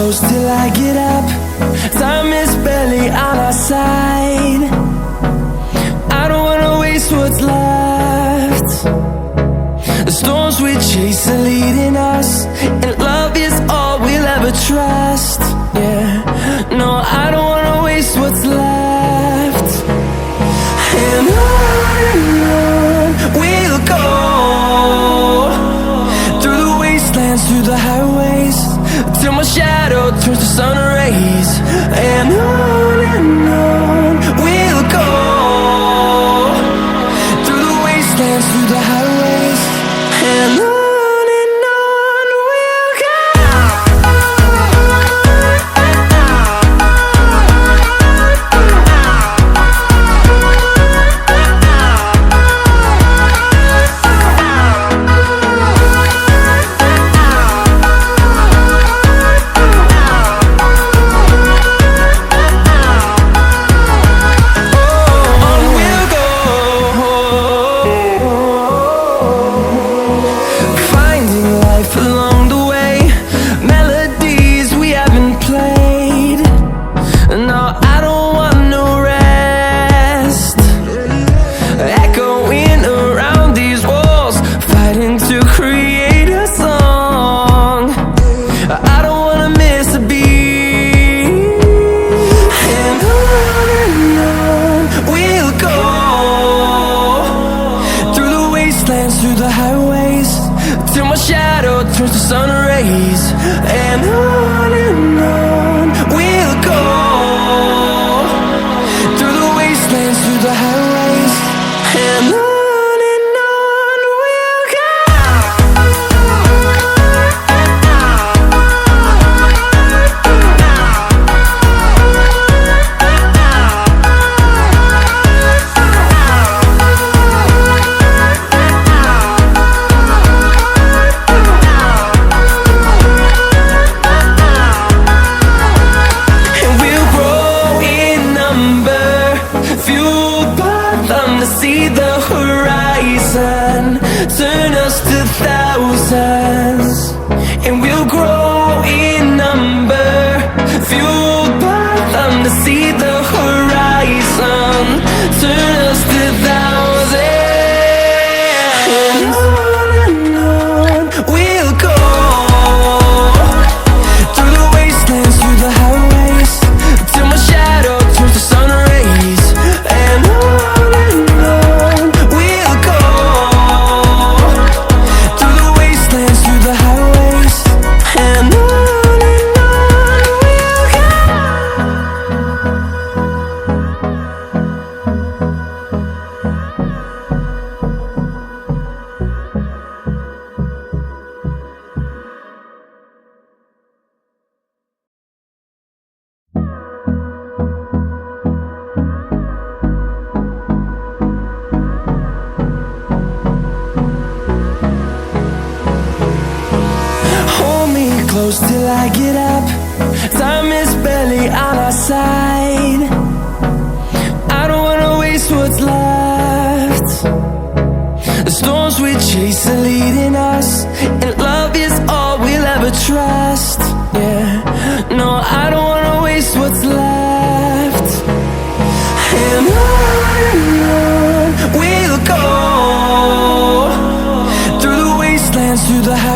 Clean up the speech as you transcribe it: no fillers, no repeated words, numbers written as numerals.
close till I get up. Time is barely on our side. I don't wanna waste what's left. The storms we chase are leading us, and love is all we'll ever trust. Yeah, no, I don't wanna waste what's left. And on we'll go, through the wastelands, through the highways, till my shadow turns to sun rays. And on we'll go, through the wastelands, through the highways, and on we'll go. Through the highways, till my shadow turns to sun rays. And on we'll go, through the wastelands, through the highways, and on we'll go. See the horizon, turn us to thousands, and we'll grow in number, fueled by them. To see the horizon, turn us to thousands, and on we'll go, through the wastelands, through the highways, till my shadow turns to sun rays. And close till I get up. Time is barely on our side. I don't wanna waste what's left. The storms we chase are leading us, and love is all we'll ever trust. Yeah, no, I don't wanna waste what's left. And on we'll go, through the wastelands, through the highways.